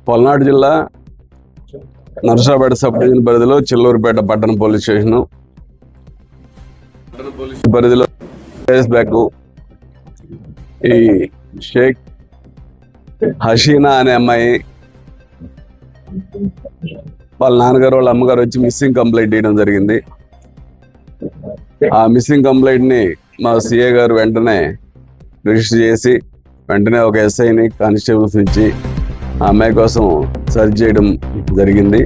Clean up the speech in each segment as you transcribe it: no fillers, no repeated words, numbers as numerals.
పల్నాడు జిల్లా Narasaraopet sub division పరిధిలో చిల్లూరుపేట పట్టణ పోలీస్ స్టేషన్ పరిధిలో బ్యాక్ ఈ షేక్ హసీనా అనే అమ్మాయి వాళ్ళ నాన్నగారు వాళ్ళ అమ్మగారు వచ్చి మిస్సింగ్ కంప్లైంట్ చేయడం జరిగింది. ఆ మిస్సింగ్ కంప్లైంట్ ని మా సిఏ గారు వెంటనే రిజిస్టర్ చేసి వెంటనే ఒక ఎస్ఐని కానిస్టేబుల్స్ ఇచ్చి ఆ అమ్మాయి కోసం సెర్చ్ చేయడం జరిగింది.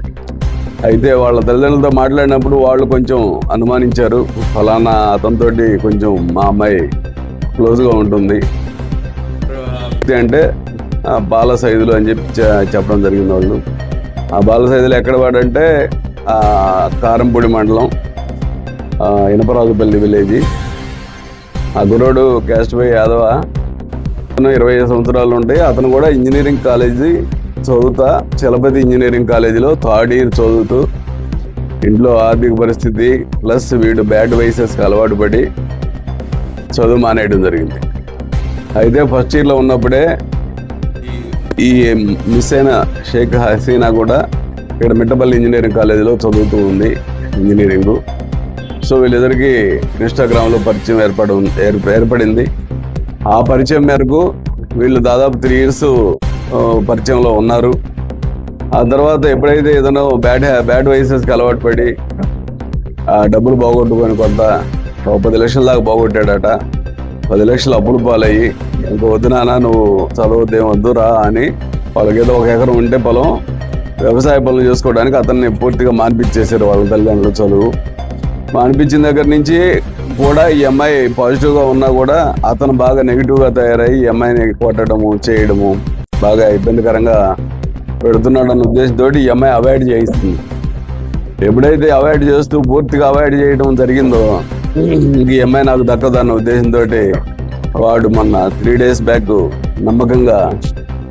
అయితే వాళ్ళ తల్లిదండ్రులతో మాట్లాడినప్పుడు వాళ్ళు కొంచెం అనుమానించారు, ఫలానా అతనితోటి కొంచెం మా అమ్మాయి క్లోజ్గా ఉంటుంది అంటే బాల సైదులు అని చెప్పి చెప్పడం జరిగింది. వాళ్ళు ఆ బాల సైదులు ఎక్కడ వాడంటే కారంపూడి మండలం ఇనపరాజుపల్లి విలేజ్. ఆ గురోడు క్యాస్ట్ బై యాదవ, 25 సంవత్సరాలు ఉంటాయి. అతను కూడా ఇంజనీరింగ్ కాలేజీ చదువుతా చలపతి ఇంజనీరింగ్ కాలేజీలో 3rd ఇయర్ చదువుతూ ఇంట్లో ఆర్థిక పరిస్థితి ప్లస్ వీడు బ్యాడ్ వైసెస్కి అలవాటు పడి చదువు మానేయడం జరిగింది. అయితే ఫస్ట్ ఇయర్లో ఉన్నప్పుడే ఈ మిస్ అయిన షేక్ హసీనా కూడా ఇక్కడ మిట్టపల్లి ఇంజనీరింగ్ కాలేజీలో చదువుతూ ఉంది ఇంజనీరింగ్. సో వీళ్ళిద్దరికి ఇన్స్టాగ్రామ్లో పరిచయం ఏర్పడింది. ఆ పరిచయం మేరకు వీళ్ళు దాదాపు 3 years పరిచయంలో ఉన్నారు. ఆ తర్వాత ఎప్పుడైతే ఏదైనా బ్యాడ్ వైసెస్కి అలవాటు పడి డబ్బులు పోగొట్టుకొని కొంత 10 లక్షల దాకా పోగొట్టాడట. 10 లక్షలు అప్పులు పాలయ్యి ఇంక వద్దు నాన్న నువ్వు చదవద్దేం వద్దు రా అని వాళ్ళకి ఏదో 1 ఎకరం ఉంటే పొలం వ్యవసాయ పనులు చేసుకోవడానికి అతన్ని పూర్తిగా మాన్పించేశారు వాళ్ళ తల్లిదండ్రులు. చదువు మానిపించిన దగ్గర నుంచి కూడా ఈ అమ్మాయి పాజిటివ్గా ఉన్నా కూడా అతను బాగా నెగిటివ్గా తయారయ్యి ఈ అమ్మాయిని కొట్టడము చేయడము బాగా ఇబ్బందికరంగా పెడుతున్నాడన్న ఉద్దేశంతో ఈ అమ్మాయి అవాయిడ్ చేయిస్తుంది. ఎప్పుడైతే అవాయిడ్ చేస్తూ పూర్తిగా అవాయిడ్ చేయడం జరిగిందో ఈ అమ్మాయి నాకు దక్కదన్న ఉద్దేశంతో వాడు మొన్న 3 days బ్యాక్ నమ్మకంగా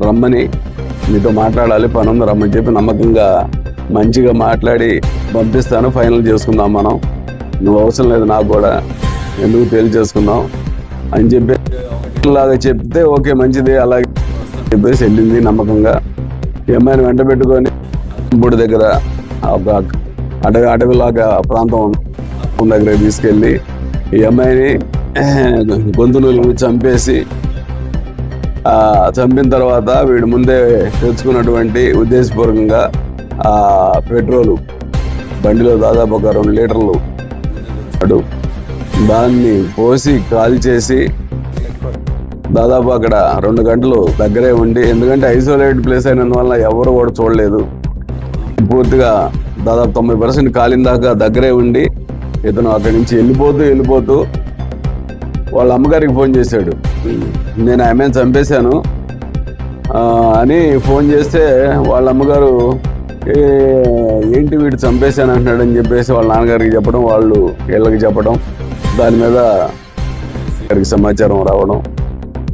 రమ్మని మీతో మాట్లాడాలి పని ఉంది రమ్మని చెప్పి నమ్మకంగా మంచిగా మాట్లాడి పంపిస్తాను, ఫైనల్ చేసుకుందాం మనం, నువ్వు అవసరం లేదు నాకు కూడా, ఎందుకు తేల్చేసుకుందాం అని చెప్పి లాగా చెప్తే ఓకే మంచిది అలాగే చెప్పేసి వెళ్ళింది నమ్మకంగా. ఈ అమ్మాయిని వెంట పెట్టుకొని బుడి దగ్గర ఒక అడవిలాగా ప్రాంతం దగ్గర తీసుకెళ్ళి ఈ అమ్మాయిని గొంతులు చంపేసి చంపిన తర్వాత వీడు ముందే తెచ్చుకున్నటువంటి ఉద్దేశపూర్వకంగా ఆ పెట్రోలు బండిలో దాదాపు ఒక 2 లీటర్లు దాన్ని పోసి కాల్ చేసి దాదాపు అక్కడ 2 గంటలు దగ్గరే ఉండి, ఎందుకంటే ఐసోలేటెడ్ ప్లేస్ అయినందువల్ల ఎవరు కూడా చూడలేదు, పూర్తిగా దాదాపు 90% కాలిన దాకా దగ్గరే ఉండి ఇతను అక్కడి నుంచి వెళ్ళిపోతూ వాళ్ళ అమ్మగారికి ఫోన్ చేశాడు. నేను ఆమెను చంపేశాను అని ఫోన్ చేస్తే వాళ్ళ అమ్మగారు ఏంటి వీడు చంపేశాను అంటున్నాడని చెప్పేసి వాళ్ళ నాన్నగారికి చెప్పడం, వాళ్ళు వీళ్ళకి చెప్పడం, దాని మీద సమాచారం రావడం,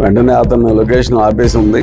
వెంటనే అతను లొకేషన్ ఆపేసి ఉంది.